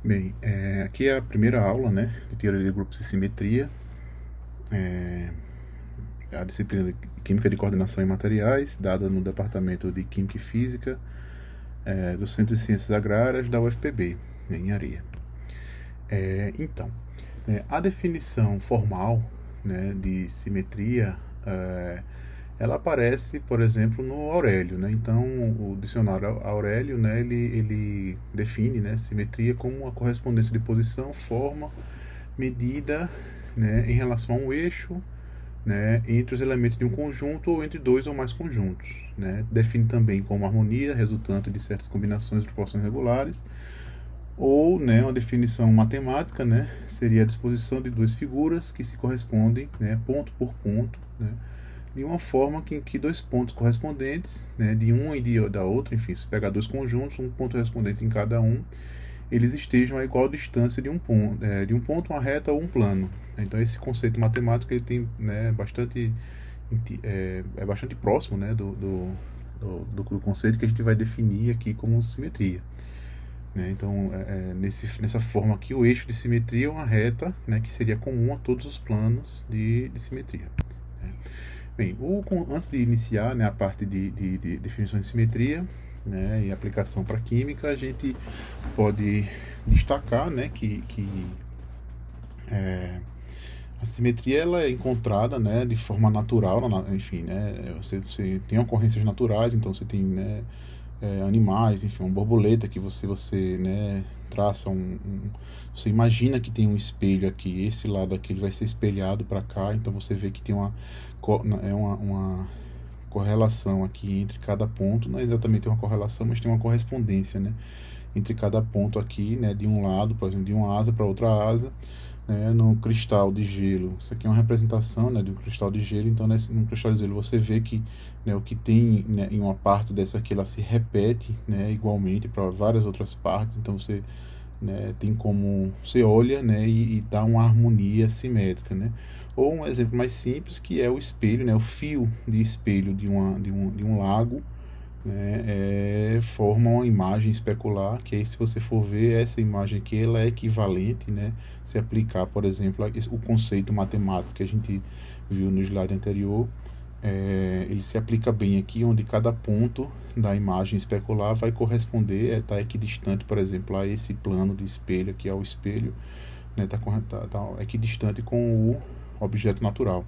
Bem, aqui é a primeira aula, né, de teoria de grupos e simetria, a disciplina de Química de Coordenação em Materiais, dada no Departamento de Química e Física do Centro de Ciências Agrárias da UFPB, em Areia. A definição formal, né, de simetria, ela aparece, por exemplo, no Aurélio, né? Então, o dicionário Aurélio, né, ele define, né, simetria como a correspondência de posição, forma, medida, né, em relação a um eixo, né, entre os elementos de um conjunto ou entre dois ou mais conjuntos, né? Define também como harmonia resultante de certas combinações de proporções regulares, ou, né, uma definição matemática, né, seria a disposição de duas figuras que se correspondem, né, ponto por ponto, né, de uma forma em que dois pontos correspondentes, né, de uma e da outra, enfim, se pegar dois conjuntos, um ponto correspondente em cada um, eles estejam a igual distância de um ponto, uma reta ou um plano. Então esse conceito matemático ele tem, né, bastante próximo, né, do conceito que a gente vai definir aqui como simetria. Né? Então, nessa forma aqui, o eixo de simetria é uma reta, né, que seria comum a todos os planos de simetria. Né? Bem, antes de iniciar, né, a parte de definição de simetria, né, e aplicação para química, a gente pode destacar, né, que a simetria ela é encontrada, né, de forma natural, enfim, né, você tem ocorrências naturais, então você tem, né, animais, enfim, uma borboleta que você né, traça você imagina que tem um espelho aqui, esse lado aqui ele vai ser espelhado para cá, então você vê que tem uma correlação aqui entre cada ponto, não é exatamente uma correlação, mas tem uma correspondência, né, entre cada ponto aqui, né, de um lado, por exemplo, de uma asa para outra asa, né, no cristal de gelo. Isso aqui é uma representação, né, de um cristal de gelo. Então, no cristal de gelo você vê que, né, o que tem, né, em uma parte dessa aqui, ela se repete, né, igualmente para várias outras partes. Então você, né, tem como você olha, né, e dá uma harmonia simétrica, né. Ou um exemplo mais simples que é o espelho, né, o fio de espelho de um lago, né, forma uma imagem especular, que aí se você for ver essa imagem aqui, ela é equivalente, né, se aplicar, por exemplo, o conceito matemático que a gente viu no slide anterior, ele se aplica bem aqui, onde cada ponto da imagem especular vai corresponder, está equidistante, por exemplo, a esse plano de espelho, aqui ao espelho, né, tá equidistante com o objeto natural,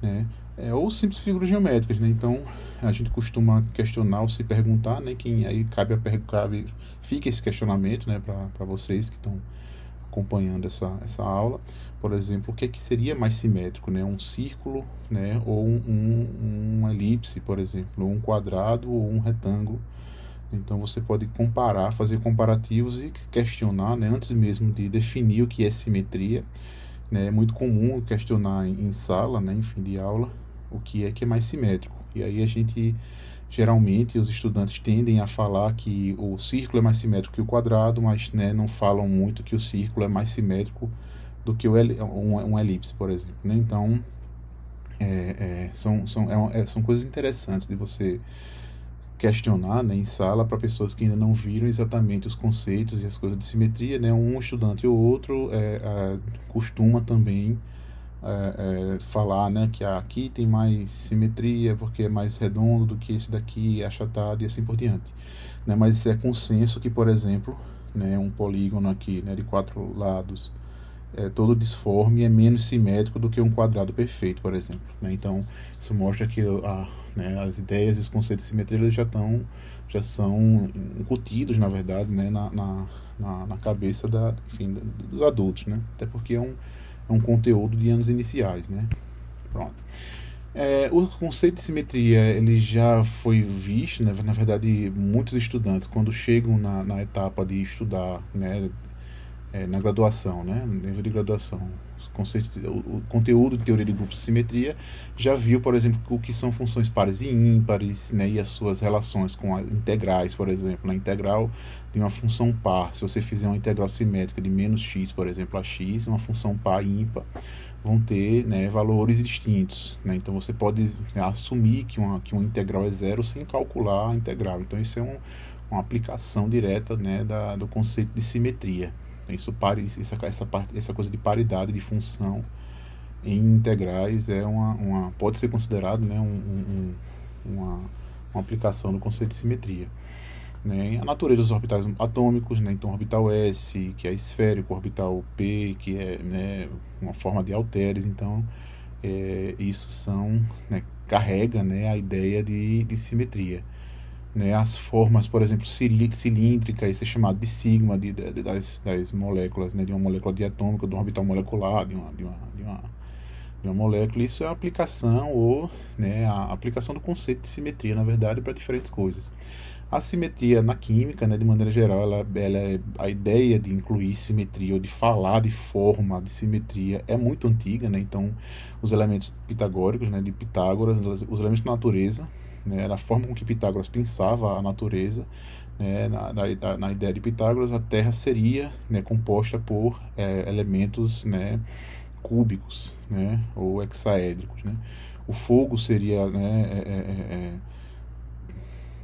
né? Ou simples figuras geométricas, né? Então a gente costuma questionar ou se perguntar, né? Quem aí fica esse questionamento, né? Para vocês que estão acompanhando essa aula, por exemplo, o que é que seria mais simétrico, né? Um círculo, né? Ou um elipse, por exemplo, um quadrado ou um retângulo. Então você pode comparar, fazer comparativos e questionar, né? Antes mesmo de definir o que é simetria, né? É muito comum questionar em sala, né, em fim de aula, o que é mais simétrico. E aí a gente, geralmente, os estudantes tendem a falar que o círculo é mais simétrico que o quadrado, mas, né, não falam muito que o círculo é mais simétrico do que um elipse, por exemplo. Né? Então, são coisas interessantes de você questionar, né, em sala para pessoas que ainda não viram exatamente os conceitos e as coisas de simetria, né? Um estudante ou outro costuma também falar, né, que aqui tem mais simetria porque é mais redondo do que esse daqui, achatado e assim por diante, né? Mas é consenso que, por exemplo, né, um polígono aqui, né, de 4 lados todo disforme é menos simétrico do que um quadrado perfeito, por exemplo, né? Então isso mostra que né, as ideias e os conceitos de simetria já são incutidos, na verdade, né, na cabeça enfim, dos adultos, né? Até porque é um conteúdo de anos iniciais, né? Pronto. O conceito de simetria ele já foi visto, né? Na verdade, muitos estudantes, quando chegam na etapa de estudar, né, na graduação, né, no nível de graduação, o conteúdo de teoria de grupos de simetria, já viu, por exemplo, o que são funções pares e ímpares, né, e as suas relações com as integrais, por exemplo, na integral de uma função par, se você fizer uma integral simétrica de menos x, por exemplo, a x, uma função par e ímpar, vão ter, né, valores distintos, né? Então você pode, né, assumir que uma integral é zero sem calcular a integral. Então isso é uma aplicação direta, né, do conceito de simetria. Então, essa coisa de paridade de função em integrais pode ser considerado, né, uma aplicação do conceito de simetria. Né? A natureza dos orbitais atômicos, né? Então orbital S, que é esférico, orbital P, que é, né, uma forma de halteres, então isso né, carrega, né, a ideia de simetria. Né? As formas, por exemplo, cilíndrica, isso é chamado de sigma das moléculas, né, de uma molécula diatômica, de um orbital molecular, de uma molécula. Isso é a aplicação né, a aplicação do conceito de simetria, na verdade, para diferentes coisas. A simetria na química, né, de maneira geral, a ideia de incluir simetria ou de falar de forma de simetria é muito antiga, né? Então, os elementos pitagóricos, né, de Pitágoras, os elementos da natureza, né, da forma com que Pitágoras pensava a natureza, né, na ideia de Pitágoras, a Terra seria, né, composta por elementos, né, cúbicos, né, ou hexaédricos, né? O fogo seria, né,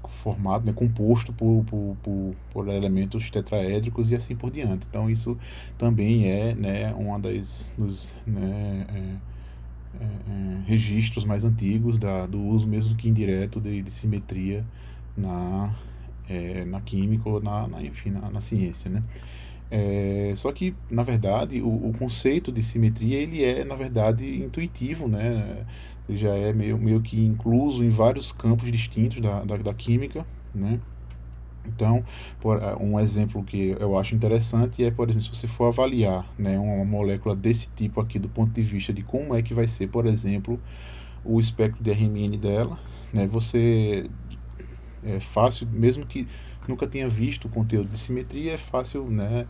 formado, né, composto por elementos tetraédricos e assim por diante. Então isso também né, uma dos registros mais antigos do uso, mesmo que indireto, de simetria na química ou enfim, na ciência, né? Só que, na verdade, o conceito de simetria ele é, na verdade, intuitivo, né? Ele já é meio que incluso em vários campos distintos da química, né? Então, um exemplo que eu acho interessante é, por exemplo, se você for avaliar, né, uma molécula desse tipo aqui do ponto de vista de como é que vai ser, por exemplo, o espectro de Rmn dela, né? Você é fácil, mesmo que nunca tenha visto o conteúdo de simetria, é fácil, né,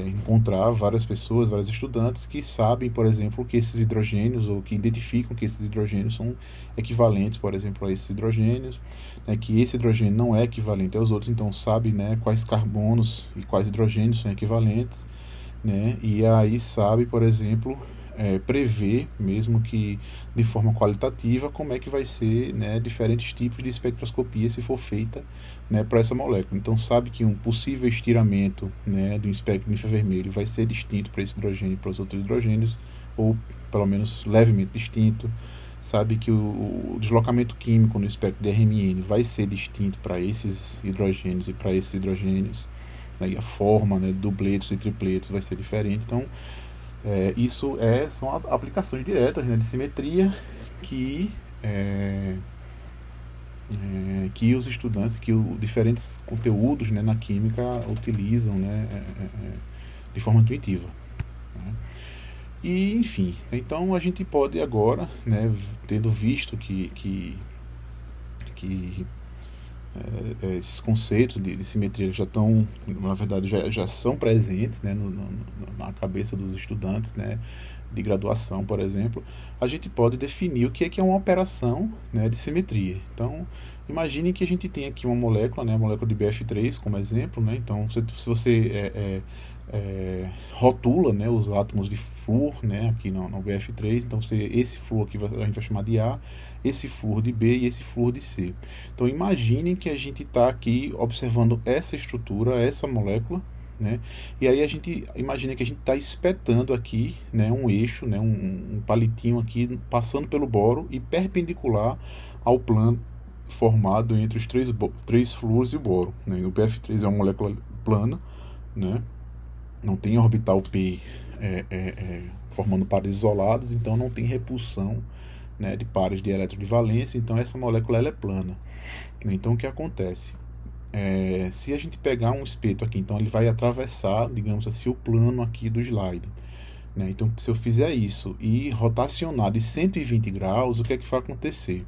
encontrar várias pessoas, vários estudantes que sabem, por exemplo, que esses hidrogênios, ou que identificam que esses hidrogênios são equivalentes, por exemplo, a esses hidrogênios, né, que esse hidrogênio não é equivalente aos outros, então sabe, né, quais carbonos e quais hidrogênios são equivalentes, né, e aí sabe, por exemplo, prever, mesmo que de forma qualitativa, como é que vai ser, né, diferentes tipos de espectroscopia se for feita, né, para essa molécula. Então sabe que um possível estiramento, né, do espectro infravermelho vai ser distinto para esse hidrogênio e para os outros hidrogênios, ou pelo menos levemente distinto. Sabe que o deslocamento químico no espectro de Rmn vai ser distinto para esses hidrogênios e para esses hidrogênios, né, e a forma, né, dupletos e tripletos vai ser diferente. Então isso são aplicações diretas, né, de simetria que os estudantes, diferentes conteúdos, né, na química utilizam, né, de forma intuitiva, né? E, enfim, então a gente pode agora, né, tendo visto que esses conceitos de simetria já estão, na verdade, já são presentes, né, na cabeça dos estudantes, né, de graduação, por exemplo, a gente pode definir o que é uma operação, né, de simetria. Então, imagine que a gente tem aqui uma molécula, né, a molécula de BF3 como exemplo, né, então se você rotula, né, os átomos de flúor, né, aqui no BF3, então esse flúor aqui a gente vai chamar de A, esse flúor de B e esse flúor de C. Então imaginem que a gente está aqui observando essa estrutura, essa molécula, né, e aí a gente imagina que a gente está espetando aqui, né, um eixo, né, um palitinho aqui passando pelo boro e perpendicular ao plano formado entre os três flúores e o boro, né. O BF3 é uma molécula plana, né, não tem orbital P formando pares isolados, então não tem repulsão, né, de pares de elétron de valência, então essa molécula ela é plana. Então o que acontece? Se a gente pegar um espeto aqui, então ele vai atravessar, digamos assim, o plano aqui do slide, né? Então se eu fizer isso e rotacionar de 120 graus, o que é que vai acontecer?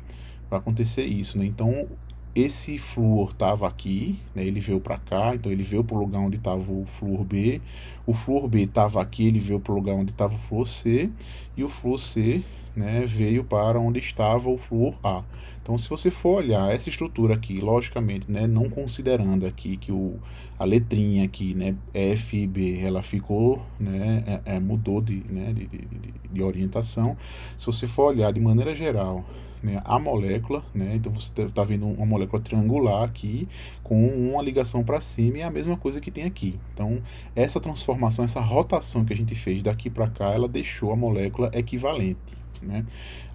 Vai acontecer isso, né? Então esse flúor estava aqui, né, ele veio para cá, então ele veio para o lugar onde estava o flúor B estava aqui, ele veio para o lugar onde estava o flúor C, e o flúor C, né, veio para onde estava o flúor A. Então, se você for olhar essa estrutura aqui, logicamente, né, não considerando aqui que a letrinha aqui, né, F e B, ela ficou, né, mudou de orientação. Se você for olhar de maneira geral, né, a molécula, né? Então você está vendo uma molécula triangular aqui com uma ligação para cima e é a mesma coisa que tem aqui. Então essa transformação, essa rotação que a gente fez daqui para cá, ela deixou a molécula equivalente, né?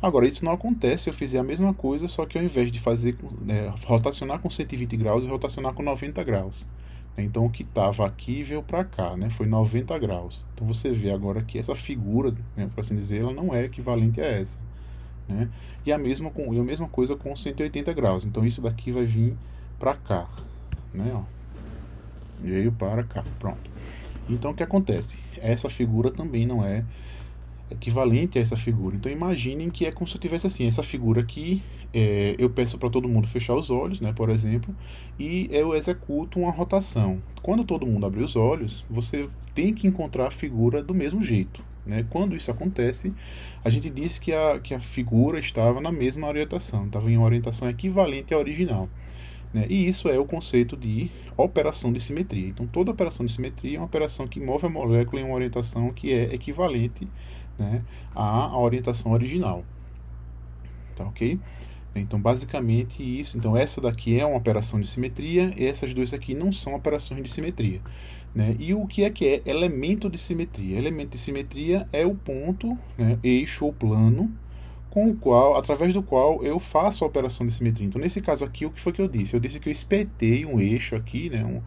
Agora isso não acontece se eu fizer a mesma coisa, só que ao invés de fazer rotacionar com 120 graus e rotacionar com 90 graus. Então o que estava aqui veio para cá, né? Foi 90 graus. Então você vê agora que essa figura, né, por assim dizer, ela não é equivalente a essa, né? E a mesma coisa com 180 graus. Então isso daqui vai vir para cá, né? Ó. Veio para cá, pronto. Então o que acontece? Essa figura também não é equivalente a essa figura. Então imaginem que é como se eu tivesse assim, essa figura aqui, eu peço para todo mundo fechar os olhos, né, por exemplo, e eu executo uma rotação. Quando todo mundo abrir os olhos, você tem que encontrar a figura do mesmo jeito, né? Quando isso acontece, a gente diz que a figura estava na mesma orientação, estava em uma orientação equivalente à original, né? E isso é o conceito de operação de simetria. Então toda operação de simetria é uma operação que move a molécula em uma orientação que é equivalente, né, à orientação original. Tá ok? Então basicamente isso. Então essa daqui é uma operação de simetria, e essas duas aqui não são operações de simetria, né? E o que é elemento de simetria? Elemento de simetria é o ponto, né, eixo ou plano com o qual, através do qual eu faço a operação de simetria. Então nesse caso aqui, o que foi que eu disse? Eu disse que eu espetei um eixo aqui, né,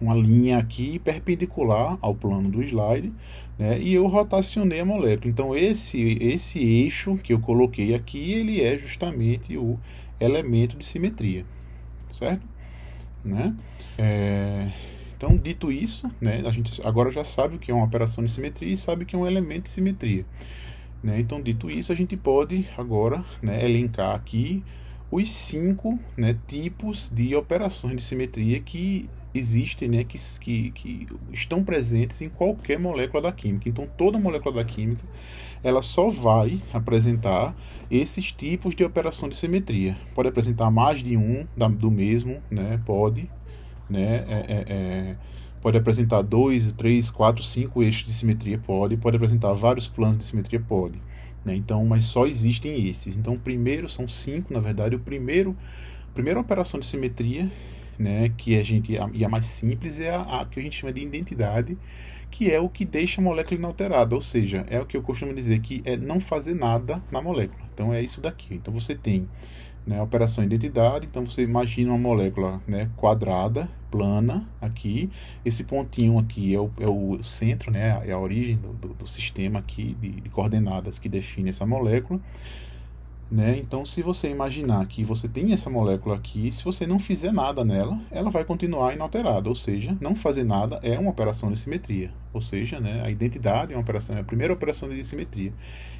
uma linha aqui perpendicular ao plano do slide, né, e eu rotacionei a molécula. Então esse eixo que eu coloquei aqui, ele é justamente o elemento de simetria, certo? Né? Então, dito isso, né, a gente agora já sabe o que é uma operação de simetria e sabe o que é um elemento de simetria, né? Então, dito isso, a gente pode agora, né, elencar aqui os 5, né, tipos de operações de simetria que existem, né, que estão presentes em qualquer molécula da química. Então, toda molécula da química, ela só vai apresentar esses tipos de operação de simetria. Pode apresentar mais de um do mesmo, né, pode, né, pode apresentar 2, 3, 4, 5 eixos de simetria, pode apresentar vários planos de simetria, pode, né? Então, mas só existem esses. Então, primeiro são 5, na verdade. Primeira operação de simetria, né, que a mais simples é a que a gente chama de identidade, que é o que deixa a molécula inalterada, ou seja, é o que eu costumo dizer que é não fazer nada na molécula. Então é isso daqui. Então você tem, né, a operação identidade. Então você imagina uma molécula, né, quadrada, plana aqui. Esse pontinho aqui é o centro, né, é a origem do sistema aqui de coordenadas que define essa molécula, né? Então, se você imaginar que você tem essa molécula aqui, se você não fizer nada nela, ela vai continuar inalterada, ou seja, não fazer nada é uma operação de simetria, ou seja, né, a identidade é uma operação, é a primeira operação de simetria.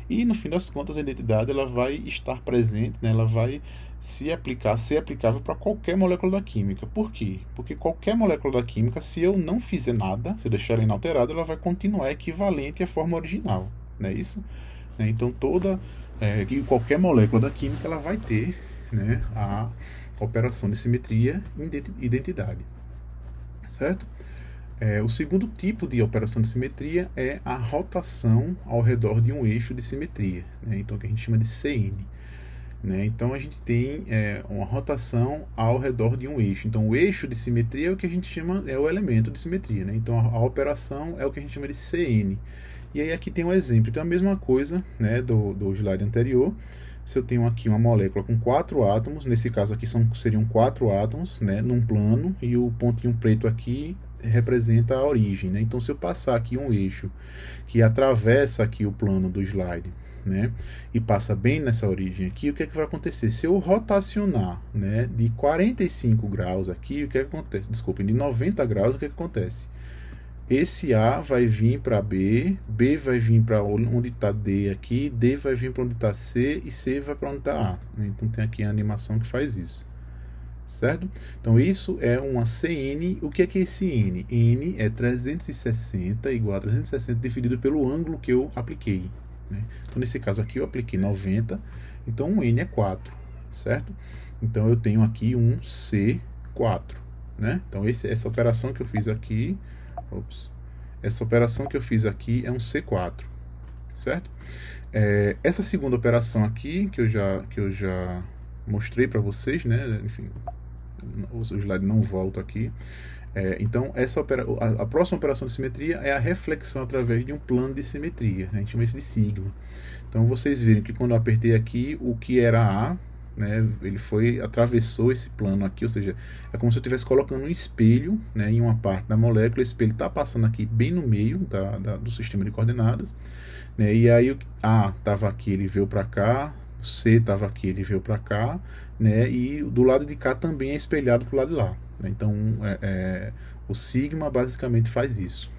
E no fim das contas, a identidade ela vai estar presente, né, ela vai ser aplicável para qualquer molécula da química. Por quê? Porque qualquer molécula da química, se eu não fizer nada, se eu deixar ela inalterada, ela vai continuar equivalente à forma original, não é isso? Então que qualquer molécula da química ela vai ter, né, a operação de simetria e identidade, certo? O segundo tipo de operação de simetria é a rotação ao redor de um eixo de simetria, né? Então que a gente chama de CN, né? Então a gente tem uma rotação ao redor de um eixo. Então o eixo de simetria é o que a gente chama, é o elemento de simetria, né? Então a operação é o que a gente chama de CN. E aí aqui tem um exemplo. Então a mesma coisa, né, do slide anterior. Se eu tenho aqui uma molécula com 4 átomos, nesse caso aqui seriam 4 átomos, né, num plano, e o pontinho preto aqui representa a origem, né? Então se eu passar aqui um eixo que atravessa aqui o plano do slide, né, e passa bem nessa origem aqui, o que é que vai acontecer? Se eu rotacionar, né, de 45 graus aqui, o que é que acontece? Desculpem, de 90 graus, o que é que acontece? Esse A vai vir para B, B vai vir para onde está D aqui, D vai vir para onde está C e C vai para onde está A. Então tem aqui a animação que faz isso, certo? Então isso é uma CN. O que é esse N? N é 360 igual a 360 dividido pelo ângulo que eu apliquei, né? Então nesse caso aqui eu apliquei 90, então um N é 4, certo? Então eu tenho aqui um C4, né? Então essa operação que eu fiz aqui, essa operação que eu fiz aqui é um C4, certo? Essa segunda operação aqui, que eu já mostrei para vocês, né? Enfim, o slide não volta aqui. Então, a próxima operação de simetria é a reflexão através de um plano de simetria. A gente chama isso de sigma. Então, vocês viram que quando eu apertei aqui, o que era A, né, ele atravessou esse plano aqui, ou seja, é como se eu estivesse colocando um espelho, né, em uma parte da molécula. Esse espelho está passando aqui bem no meio do sistema de coordenadas, né, e aí A estava aqui, ele veio para cá, C estava aqui, ele veio para cá, né, e do lado de cá também é espelhado para o lado de lá. Né, então, o sigma basicamente faz isso.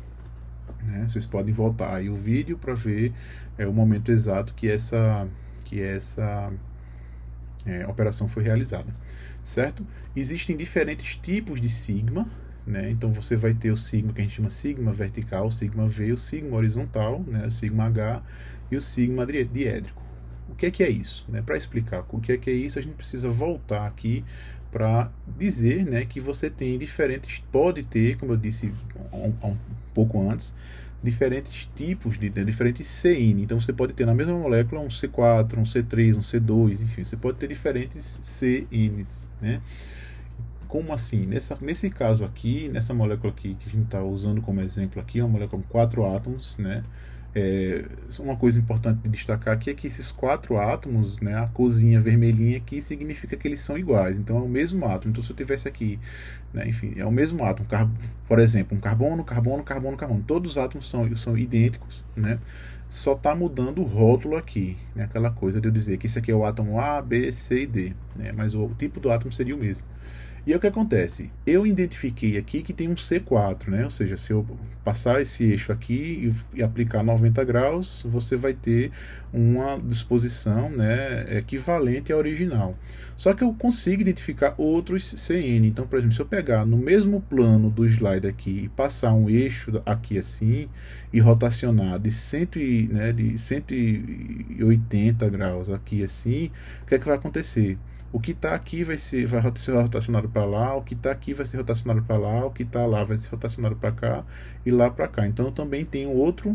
Né, vocês podem voltar aí o vídeo para ver o momento exato que essa operação foi realizada, certo? Existem diferentes tipos de sigma, né? Então você vai ter o sigma que a gente chama sigma vertical, o sigma V, o sigma horizontal, né? O sigma H e o sigma diédrico. O que é isso? Né? Para explicar o que é isso, a gente precisa voltar aqui para dizer, né, que você tem pode ter, como eu disse um pouco antes, diferentes tipos, diferentes CN. Então você pode ter na mesma molécula um C4, um C3, um C2, enfim, você pode ter diferentes CNs, né? Como assim? Nesse caso aqui, nessa molécula aqui que a gente está usando como exemplo aqui, é uma molécula com 4 átomos, né? Uma coisa importante de destacar aqui é que esses 4 átomos, né, a corzinha vermelhinha aqui significa que eles são iguais, então é o mesmo átomo. Então se eu tivesse aqui, né, enfim, é o mesmo átomo, por exemplo, um carbono, carbono, carbono, carbono, todos os átomos são idênticos, né? Só está mudando o rótulo aqui, né? Aquela coisa de eu dizer que esse aqui é o átomo A, B, C e D, né? Mas o tipo do átomo seria o mesmo. E aí o que acontece? Eu identifiquei aqui que tem um C4, né? Ou seja, se eu passar esse eixo aqui e aplicar 90 graus, você vai ter uma disposição, né, equivalente à original. Só que eu consigo identificar outros CN. Então, por exemplo, se eu pegar no mesmo plano do slide aqui e passar um eixo aqui assim e rotacionar de 180 graus aqui assim, o que é que vai acontecer? O que está aqui vai ser rotacionado para lá, o que está aqui vai ser rotacionado para lá, o que está lá vai ser rotacionado para cá e lá para cá. Então eu também tenho outra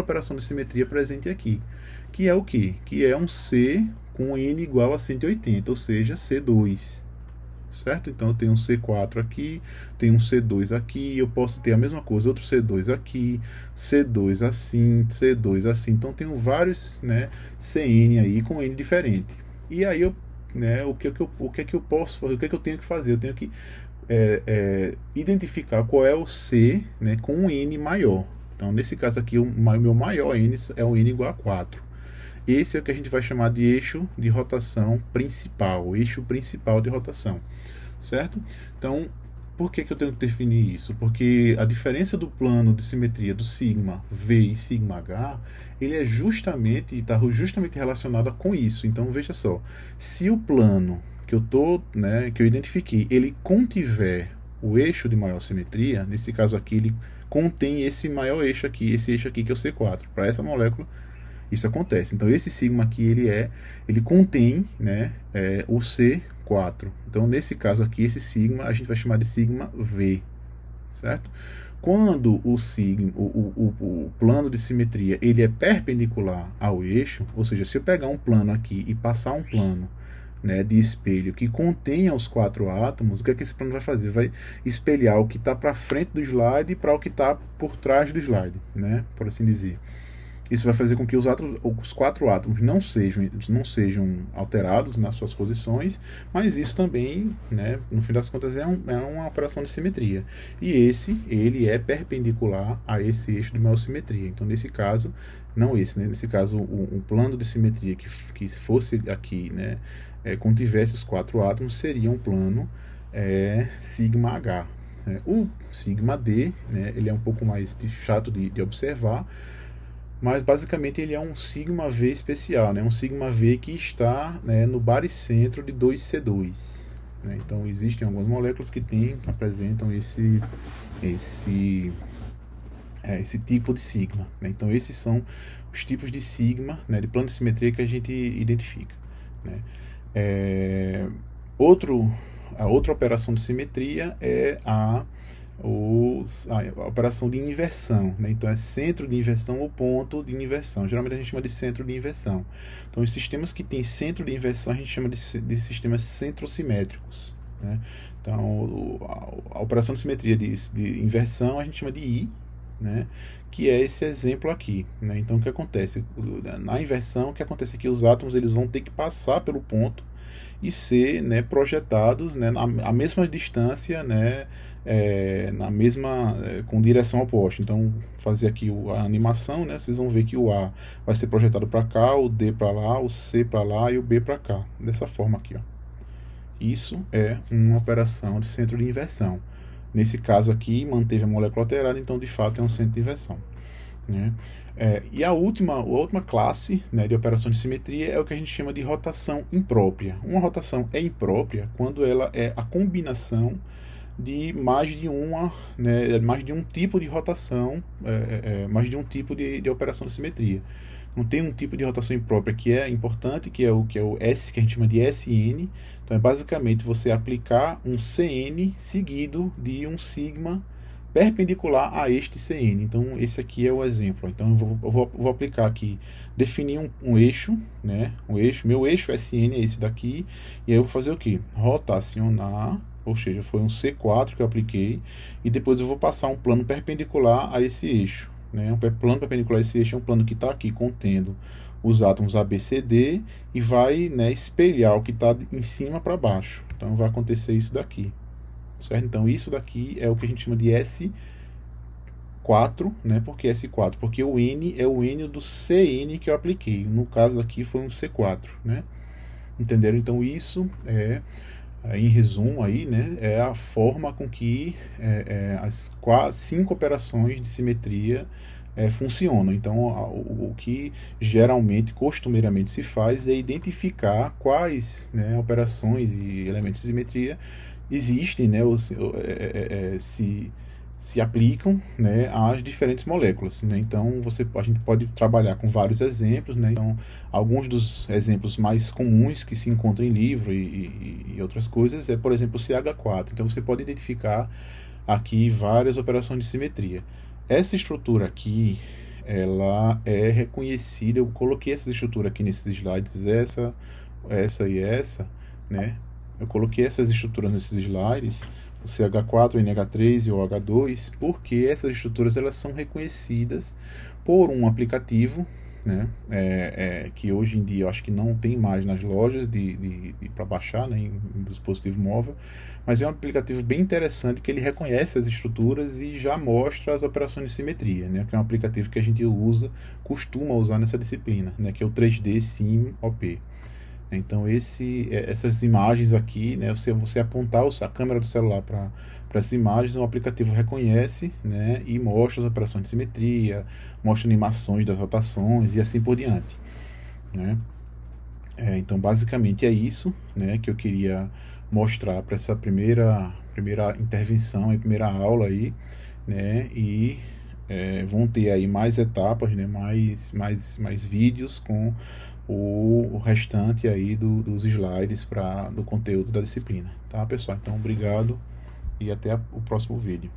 operação de simetria presente aqui, que é o quê? Que é um C com N igual a 180, ou seja, C2. Certo? Então eu tenho um C4 aqui, tenho um C2 aqui, eu posso ter a mesma coisa, outro C2 aqui, C2 assim, C2 assim. Então eu tenho vários, né, CN aí com N diferente. E aí o que é que eu posso fazer, o que é que eu tenho que fazer? Eu tenho que identificar qual é o C, né, com um N maior. Então, nesse caso aqui, o meu maior N é um N igual a 4. Esse é o que a gente vai chamar de eixo de rotação principal, eixo principal de rotação, certo? Então, por que eu tenho que definir isso? Porque a diferença do plano de simetria do sigma V e sigma H, ele está justamente relacionado com isso. Então veja só, se o plano que eu identifiquei, ele contiver o eixo de maior simetria, nesse caso aqui ele contém esse maior eixo aqui, esse eixo aqui que é o C4. Para essa molécula isso acontece. Então esse sigma aqui ele contém, né, o C4. Então nesse caso aqui esse sigma a gente vai chamar de sigma V, certo? Quando o plano de simetria ele é perpendicular ao eixo, ou seja, se eu pegar um plano aqui e passar um plano, né, de espelho que contenha os 4 átomos, o que é que esse plano vai fazer? Vai espelhar o que está para frente do slide para o que está por trás do slide, né, por assim dizer. Isso vai fazer com que os 4 átomos não sejam alterados nas suas posições, mas isso também, né, no fim das contas, é uma operação de simetria. E ele é perpendicular a esse eixo de maior simetria. Então, nesse caso, não esse, né, nesse caso, um plano de simetria que fosse aqui, né, contivesse os 4 átomos, seria um plano sigma H. Né. O sigma D, né, ele é um pouco mais chato de observar, mas basicamente ele é um sigma V especial, né? Um sigma V que está, né, no baricentro de 2C2. Né? Então existem algumas moléculas que apresentam esse tipo de sigma. Né? Então esses são os tipos de sigma, né, de plano de simetria que a gente identifica. Né? a outra operação de simetria é a operação de inversão, né? Então é centro de inversão ou ponto de inversão. Geralmente a gente chama de centro de inversão. Então os sistemas que têm centro de inversão a gente chama de sistemas centrosimétricos, né? Então a operação de simetria de inversão a gente chama de I, né? Que é esse exemplo aqui, né? Então o que acontece? Na inversão, o que acontece é que os átomos eles vão ter que passar pelo ponto e ser, né, projetados, né, a mesma distância, né, com direção oposta. Então, fazer aqui a animação, né, vocês vão ver que o A vai ser projetado para cá, o D para lá, o C para lá e o B para cá, dessa forma aqui, ó. Isso é uma operação de centro de inversão. Nesse caso aqui, manteve a molécula alterada, então de fato é um centro de inversão, né? E a última classe, né, de operação de simetria é o que a gente chama de rotação imprópria. Uma rotação é imprópria quando ela é a combinação de mais de mais de um tipo de rotação, mais de um tipo de operação de simetria. Não tem um tipo de rotação imprópria que é importante, que é o S, que a gente chama de SN. Então é basicamente você aplicar um CN seguido de um sigma perpendicular a este CN. Então esse aqui é o exemplo. Então eu vou aplicar aqui, definir um eixo, né? Meu eixo SN é esse daqui, e aí eu vou fazer o que? Rotacionar, ou seja, foi um C4 que eu apliquei, e depois eu vou passar um plano perpendicular a esse eixo, né? Um plano perpendicular a esse eixo é um plano que está aqui contendo os átomos ABCD e vai, né, espelhar o que está em cima para baixo. Então vai acontecer isso daqui, certo? Então isso daqui é o que a gente chama de S4, né? Por que S4? Porque o N é o N do CN que eu apliquei. No caso aqui foi um C4, né? Entenderam? Então isso em resumo aí, né, é a forma com que as 5 operações de simetria funcionam. Então o que geralmente, costumeiramente se faz é identificar quais, né, operações e elementos de simetria existem, né, se aplicam, né, às diferentes moléculas, né? Então a gente pode trabalhar com vários exemplos, né? Então alguns dos exemplos mais comuns que se encontram em livro e outras coisas por exemplo, o CH4. Então você pode identificar aqui várias operações de simetria. Essa estrutura aqui, ela é reconhecida. Eu coloquei essa estrutura aqui nesses slides, essa e essa, né? Eu coloquei essas estruturas nesses slides, o CH4, o NH3 e o OH2, porque essas estruturas elas são reconhecidas por um aplicativo, né, que hoje em dia eu acho que não tem mais nas lojas para baixar, né, em dispositivo móvel, mas é um aplicativo bem interessante que ele reconhece as estruturas e já mostra as operações de simetria, né, que é um aplicativo que a gente costuma usar nessa disciplina, né, que é o 3D Sim OP. Então essas imagens aqui, né, você apontar a câmera do celular para essas imagens, o aplicativo reconhece, né, e mostra as operações de simetria, mostra animações das rotações e assim por diante, né? Então basicamente é isso, né, que eu queria mostrar para essa primeira intervenção e primeira aula aí, né? E vão ter aí mais etapas, né, mais vídeos com o restante aí dos slides do conteúdo da disciplina, tá, pessoal? Então, obrigado e até o próximo vídeo.